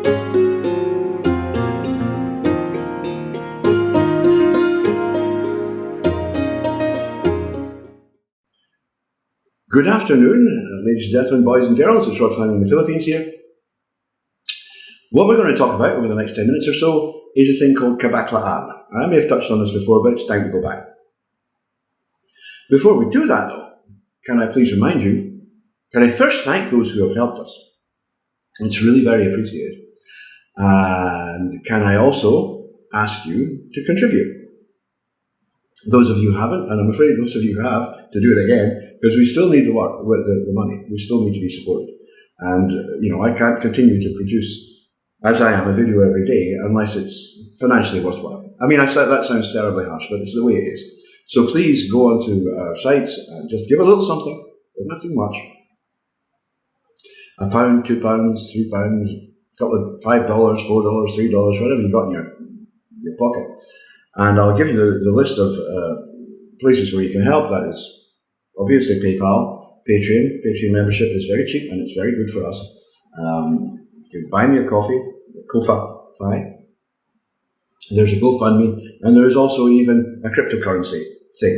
Good afternoon, ladies and gentlemen, boys and girls. It's Rod Fleming in the Philippines here. What we're going to talk about over the next 10 minutes or so is a thing called Kabaklaan. I may have touched on this before, but it's time to go back. Before we do that, though, can I please remind you, can I first thank those who have helped us? It's really very appreciated. And can I also ask you to contribute? Those of you who haven't, and I'm afraid those of you who have, to do it again, because we still need the work, the money. We still need to be supported. And, I can't continue to produce, as I am, a video every day unless it's financially worthwhile. I mean, that sounds terribly harsh, but it's the way it is. So please go onto our sites and just give a little something. Doesn't have to be much. £1, £2, £3, a couple of $5, $4, $3, whatever you got in your pocket. And I'll give you the list of places where you can help. That is obviously PayPal, Patreon. Patreon membership is very cheap and it's very good for us. You can buy me a coffee, Ko-Fi. There's a GoFundMe, and there's also even a cryptocurrency thing,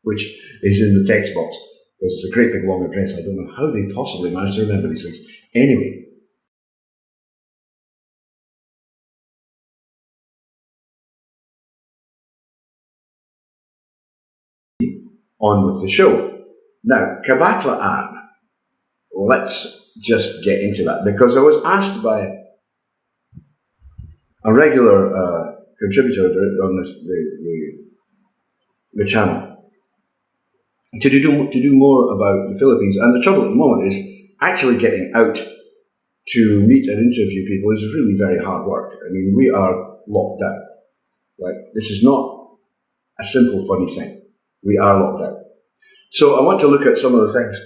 which is in the text box. Because it's a great big long address. I don't know how they possibly managed to remember these things. Anyway. On with the show. Now, Kabaklaan. Let's just get into that, because I was asked by a regular contributor on the channel to do more about the Philippines. And the trouble at the moment is actually getting out to meet and interview people is really very hard work. I mean, we are locked down, right? This is not a simple, funny thing. We are locked down. So I want to look at some of the things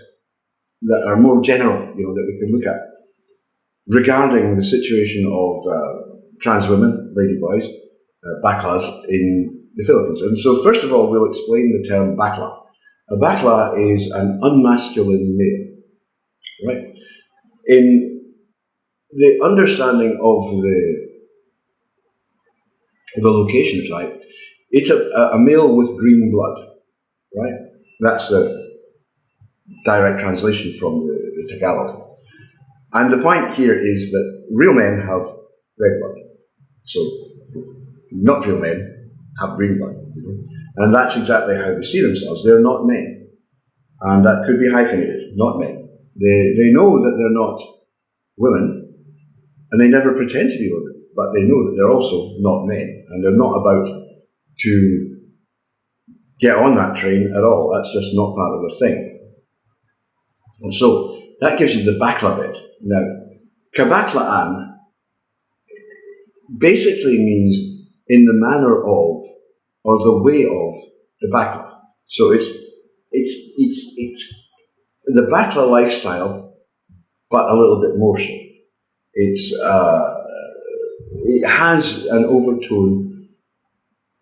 that are more general, that we can look at regarding the situation of trans women, lady boys, baklas in the Philippines. And so first of all, we'll explain the term bakla. A bakla is an unmasculine male, right? In the understanding of the location, if you like, it's a male with green blood. Right? That's the direct translation from the Tagalog. And the point here is that real men have red blood. So not real men have green blood. And that's exactly how they see themselves. They're not men. And that could be hyphenated, not men. They know that they're not women, and they never pretend to be women, but they know that they're also not men, and they're not about to get on that train at all. That's just not part of their thing. And so that gives you the bakla bit. Now, Kabaklaan basically means in the manner of, or the way of the bakla. So it's the bakla lifestyle, but a little bit more so. It has an overtone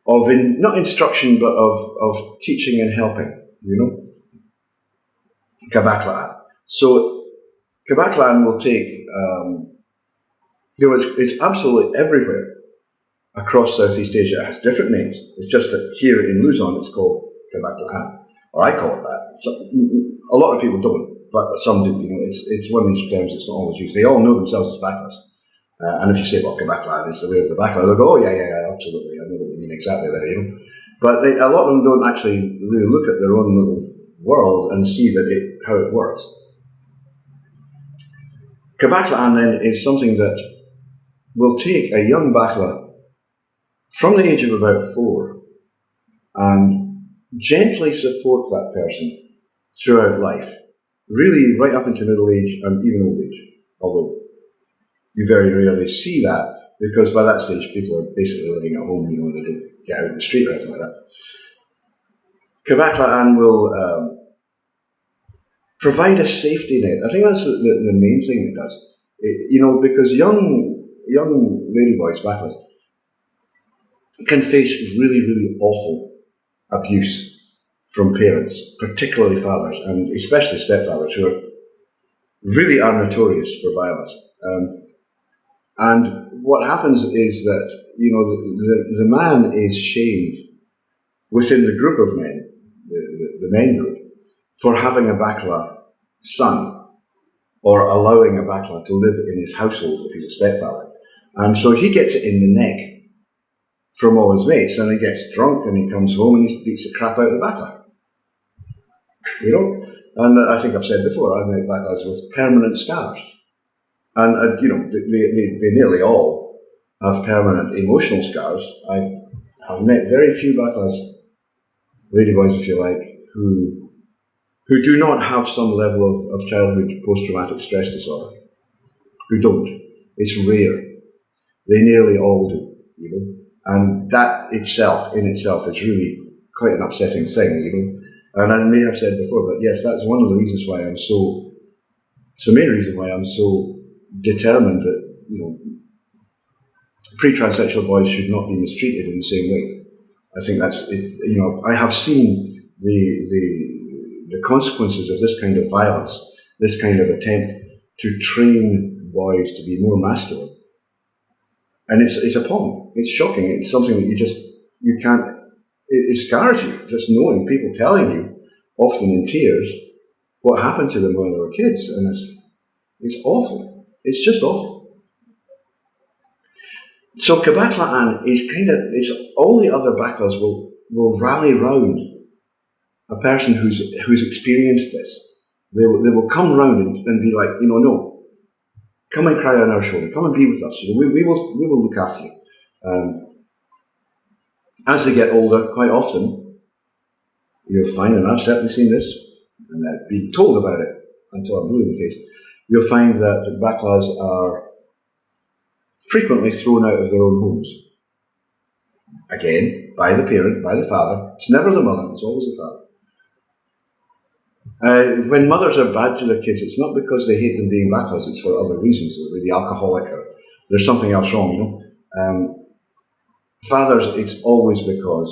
of not instruction, but of teaching and helping, Kabaklaan. So Kabaklaan will take, it's absolutely everywhere across Southeast Asia. It has different names. It's just that here in Luzon it's called Kabaklaan, or I call it that. So, a lot of people don't, but some do. It's one of these terms that's not always used. They all know themselves as baklas. And if you say, well, Kabaklaan is the way of the bakla, they'll go, oh, yeah, absolutely. I know what you mean exactly there, But a lot of them don't actually really look at their own little world and see how it works. Kabaklaan then is something that will take a young bakla from the age of about 4 and gently support that person throughout life, really right up into middle age and even old age, although you very rarely see that, because by that stage people are basically living at home, they don't get out in the street or anything like that. Kabaklaan will provide a safety net. I think that's the main thing it does. Because young ladyboys, baklas, can face really, really awful abuse from parents, particularly fathers, and especially stepfathers, who really are notorious for violence. And what happens is that, the man is shamed within the group of men, the men group, for having a Bakla son, or allowing a Bakla to live in his household if he's a stepfather. And so he gets it in the neck from all his mates, and he gets drunk and he comes home and he beats the crap out of the Bakla. And I think I've said before, I've met Baklas with permanent scars. And they nearly all have permanent emotional scars. I have met very few Baklas, ladyboys if you like, who do not have some level of childhood post-traumatic stress disorder. Who don't. It's rare. They nearly all do, And that in itself is really quite an upsetting thing, And I may have said before, but yes, that's one of the reasons why it's the main reason why I'm so determined that, pre-transsexual boys should not be mistreated in the same way. I think that's it. I have seen the consequences of this kind of violence, this kind of attempt to train boys to be more masculine. And it's appalling. It's shocking. It's something that you can't, it scars you, just knowing people telling you, often in tears, what happened to them when they were kids. And it's awful. It's just awful. So Kabaklaan is all the other Baklas will rally round a person who's experienced this. They will come round and be like, no, come and cry on our shoulder, come and be with us. We will look after you. As they get older, quite often, you'll find, and I've certainly seen this, and I've been told about it until I'm blue in the face, you'll find that the Baklas are frequently thrown out of their own homes. Again, by the parent, by the father. It's never the mother, it's always the father. When mothers are bad to their kids, it's not because they hate them being Baklas, it's for other reasons. They're maybe alcoholic or there's something else wrong, Fathers, it's always because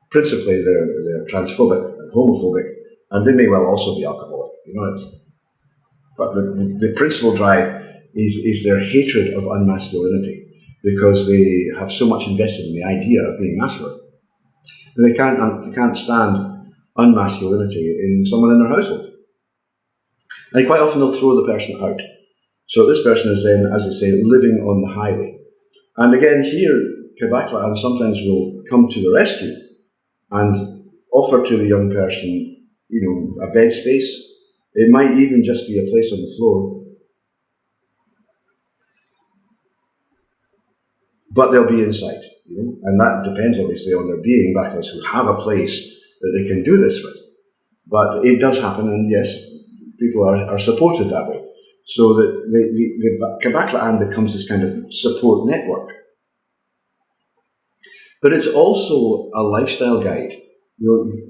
principally they're transphobic and homophobic, and they may well also be alcoholic, but the principal drive is their hatred of unmasculinity, because they have so much invested in the idea of being masculine. And they can't stand unmasculinity in someone in their household. And quite often they'll throw the person out. So this person is then, as they say, living on the highway. And again, here, Kabaklaan sometimes will come to the rescue and offer to the young person, a bed space. It might even just be a place on the floor. But they'll be inside, and that depends obviously on there being Baklas who have a place that they can do this with. But it does happen, and yes, people are supported that way. So that the Kabaklaan becomes this kind of support network. But it's also a lifestyle guide.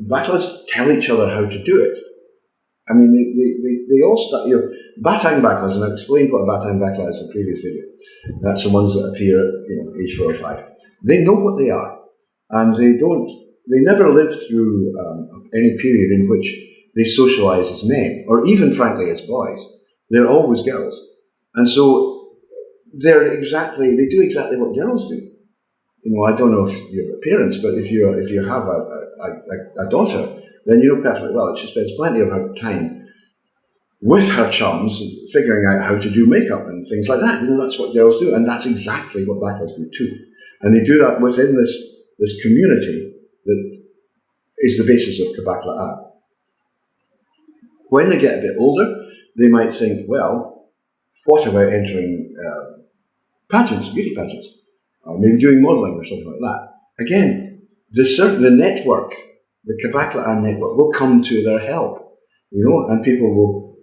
Baklas tell each other how to do it. I mean, they all start, Batang Baklas, and I explained what a Batang Bakla is in a previous video. That's the ones that appear at, age 4 or 5. They know what they are, and they never live through any period in which they socialize as men, or even frankly as boys. They're always girls. And so they do exactly what girls do. I don't know if you're parents, but if you have a daughter, then you know perfectly well that she spends plenty of her time with her chums, figuring out how to do makeup and things like that. That's what girls do, and that's exactly what Baklas do too. And they do that within this community that is the basis of Kabaklaan. When they get a bit older, they might think, well, what about entering pageants, beauty pageants? Or maybe doing modelling or something like that. Again, the network, the Kabaklaan network, will come to their help, and people will,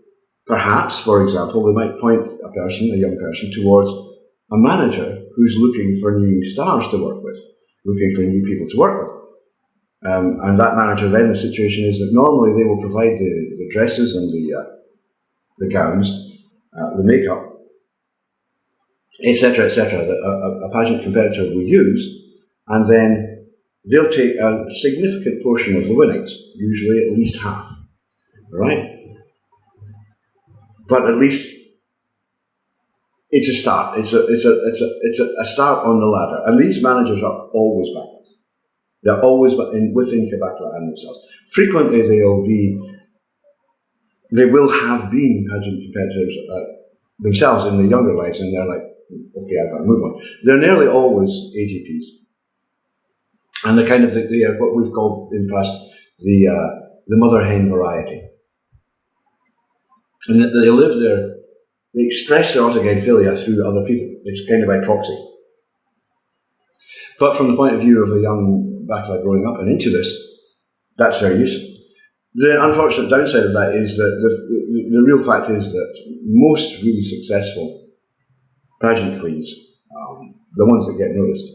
perhaps, for example, they might point a young person, towards a manager who's looking for new stars to work with, looking for new people to work with. And that manager, then, the situation is that normally they will provide the dresses and the gowns, the makeup, etc., that a pageant competitor will use, and then they'll take a significant portion of the winnings, usually at least half, right? But at least it's a start. It's a start on the ladder. And these managers are always backless. They're always within Kabaklaan themselves. Frequently they will have been pageant competitors themselves in their younger lives, and they're like, okay, I've got to move on. They're nearly always AGPs. And they're kind of they are what we've called in the past the mother hen variety. And they live there, they express their autogenphilia through other people. It's kind of by proxy. But from the point of view of a young backlight growing up and into this, that's very useful. The unfortunate downside of that is that the real fact is that most really successful pageant queens, the ones that get noticed,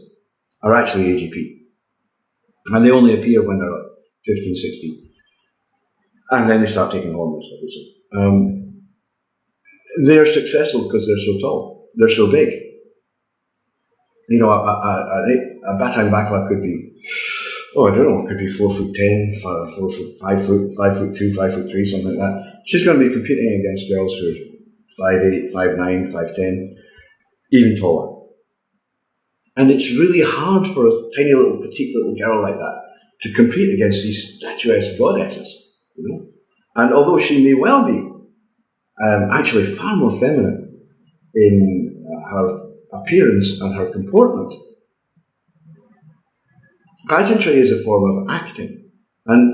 are actually AGP. And they only appear when they're like 15, 16. And then they start taking hormones, obviously. They're successful because they're so tall. They're so big. You know, a Bataan Bakla could be, I don't know, it could be 4'10", 4 foot, 5 foot, 5'2", 5'3", something like that. She's going to be competing against girls who are 5'8", 5'9", 5'10", even taller. And it's really hard for a tiny little, petite little girl like that to compete against these statuesque goddesses, you know. And although she may well be actually far more feminine in her appearance and her comportment, pageantry is a form of acting, and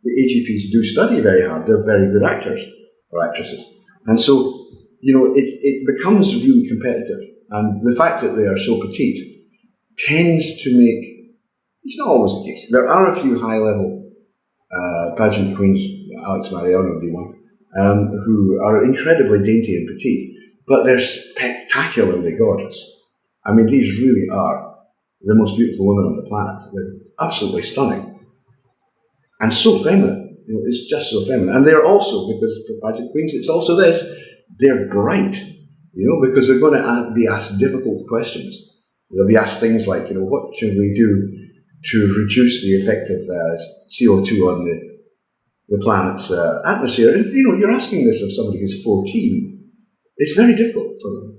the AGPs do study very hard. They're very good actors or actresses, and so you know it becomes really competitive. And the fact that they are so petite tends to make, it's not always the case. There are a few high-level pageant queens, Alex Mariano would be one, who are incredibly dainty and petite, but they're spectacularly gorgeous. I mean, these really are the most beautiful women on the planet. They're absolutely stunning. And so feminine. You know, it's just so feminine. And they're also, because for pageant queens, it's also this, they're bright, you know, because they're going to be asked difficult questions. They'll be asked things like, you know, what should we do to reduce the effect of CO2 on the planet's atmosphere? And, you know, you're asking this of somebody who's 14. It's very difficult for them.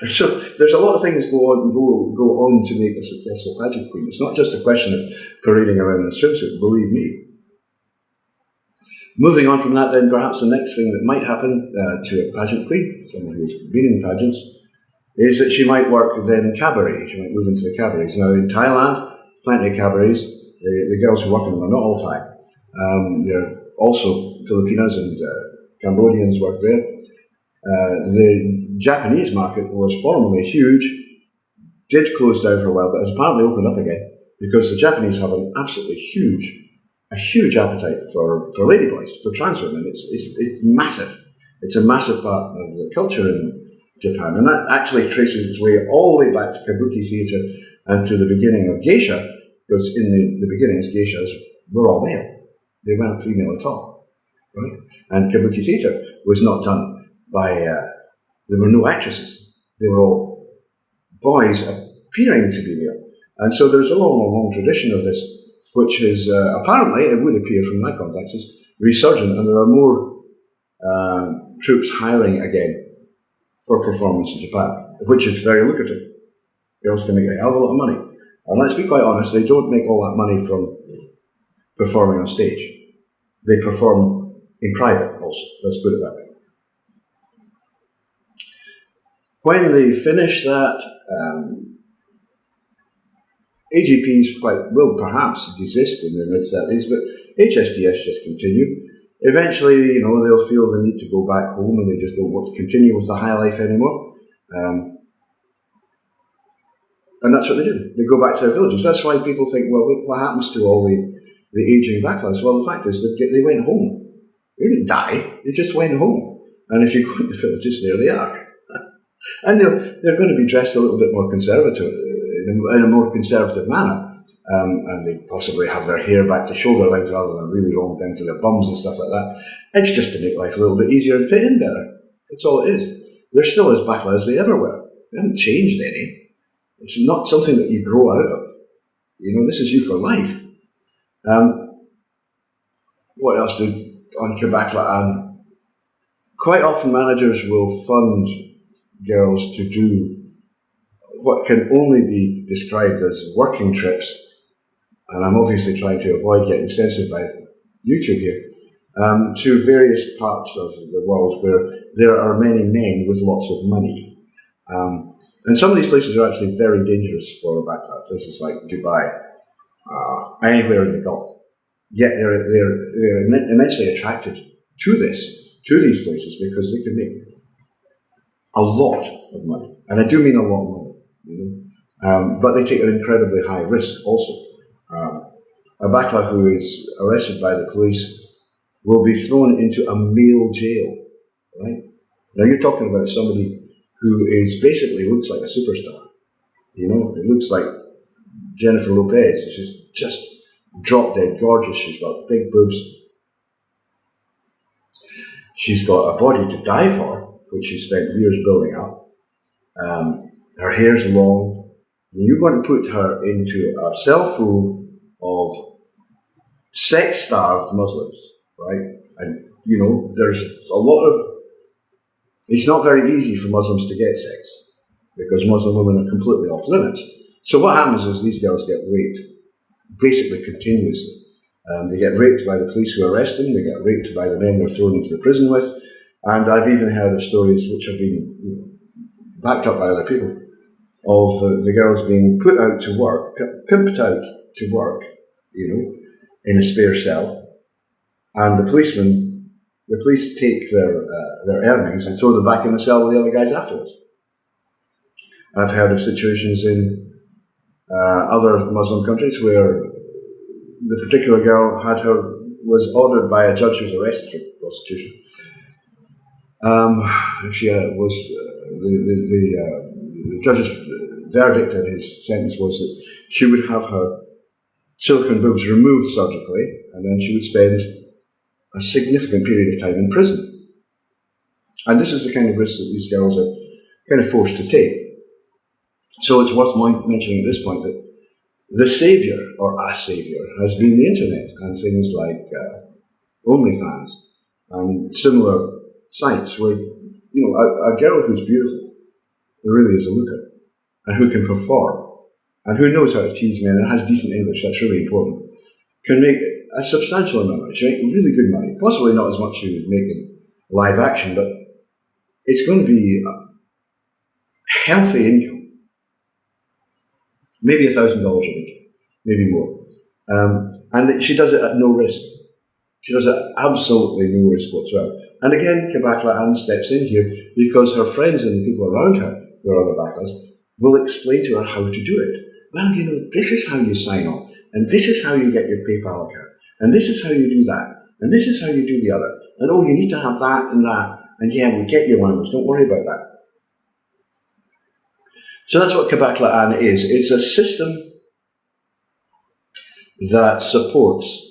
So there's a lot of things go on to make a successful pageant queen. It's not just a question of parading around in a swimsuit, believe me. Moving on from that, then, perhaps the next thing that might happen to a pageant queen, someone who's been in pageants, is that she might work then in Cavalry. She might move into the cabarets. Now, in Thailand, plenty of cabarets. The girls who work in them are not all Thai. There are also Filipinas and Cambodians work there. The Japanese market was formerly huge, did close down for a while, but has apparently opened up again because the Japanese have an absolutely a huge appetite for ladyboys, for trans women. It's massive. It's a massive part of the culture in Japan, and that actually traces its way all the way back to kabuki theatre and to the beginning of geisha, because in the beginnings, geishas were all male. They weren't female at all, right? And kabuki theatre was not done by, there were no actresses. They were all boys appearing to be male. And so there's a long tradition of this, which is, apparently, it would appear from my contacts, is resurgent, and there are more troops hiring again for performance in Japan, which is very lucrative. Girls can make a hell of a lot of money. And let's be quite honest, they don't make all that money from performing on stage. They perform in private also, let's put it that way. When they finish that, AGPs will perhaps desist in their mid-70s, but HSDS just continue. Eventually, you know, they'll feel the need to go back home and they just don't want to continue with the high life anymore. And that's what they do. They go back to their villages. That's why people think, well, what happens to all the aging backlights? Well, the fact is they went home. They didn't die. They just went home. And if you go to the villages, there they are. And they're going to be dressed a little bit more conservative, in a more conservative manner. And they possibly have their hair back to shoulder length rather than really long down to their bums and stuff like that. It's just to make life a little bit easier and fit in better. That's all it is. They're still as backlight as they ever were. They haven't changed any. It's not something that you grow out of. You know, this is you for life. What else on Kabaklaan? Quite often managers will fund girls to do what can only be described as working trips, and I'm obviously trying to avoid getting censored by YouTube here, to various parts of the world where there are many men with lots of money. And some of these places are actually very dangerous for Kabaklaan, places like Dubai, anywhere in the Gulf. Yet they're immensely attracted to these places, because they can make a lot of money. And I do mean a lot of money. But they take an incredibly high risk also. A Kabaklaan who is arrested by the police will be thrown into a male jail, right? Now you're talking about somebody who is basically looks like a superstar. It looks like Jennifer Lopez. She's just drop dead gorgeous. She's got big boobs. She's got a body to die for, which she spent years building up. Her hair's long. And you're going to put her into a cell full of sex-starved Muslims, right? And, there's a lot of... It's not very easy for Muslims to get sex, because Muslim women are completely off limits. So what happens is these girls get raped, basically continuously. They get raped by the police who arrest them, they get raped by the men they're thrown into the prison with, and I've even heard of stories which have been backed up by other people, of the girls being put out to work, pimped out to work, in a spare cell, and the police take their earnings and throw them back in the cell with the other guys afterwards. I've heard of situations in other Muslim countries where the particular girl was ordered by a judge who was arrested for prostitution. The judge's verdict and his sentence was that she would have her silicone boobs removed surgically, and then she would spend a significant period of time in prison. And this is the kind of risk that these girls are kind of forced to take. So it's worth mentioning at this point that the saviour, or a saviour, has been the internet and things like OnlyFans and similar sites where, a girl who's beautiful, who really is a looker, and who can perform, and who knows how to tease men and has decent English, that's really important, can make a substantial amount of money. She make really good money. Possibly not as much as you would make in live action, but it's going to be a healthy income. Maybe $1,000 a week, maybe more. And she does it at no risk. She does it at absolutely no risk whatsoever. And again, Kabaklaan steps in here because her friends and the people around her who are other Kabaklaan will explain to her how to do it. Well, this is how you sign on, and this is how you get your PayPal account, and this is how you do that, and this is how you do the other. And you need to have that, and yeah, we'll get you one of those. Don't worry about that. So that's what Kabaklaan is. It's a system that supports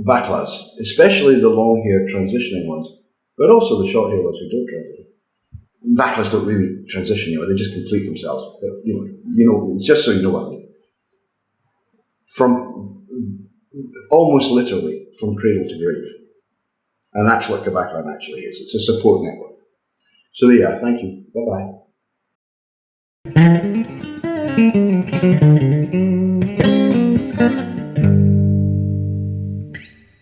Kabaklaan, especially the long-haired transitioning ones, but also the short-haired ones who don't transition. Kabaklaan don't really transition, they just complete themselves. But, it's just so you know what I mean. From almost literally from cradle to grave. And that's what Kabaklaan actually is. It's a support network. So there you are. Thank you. Bye-bye.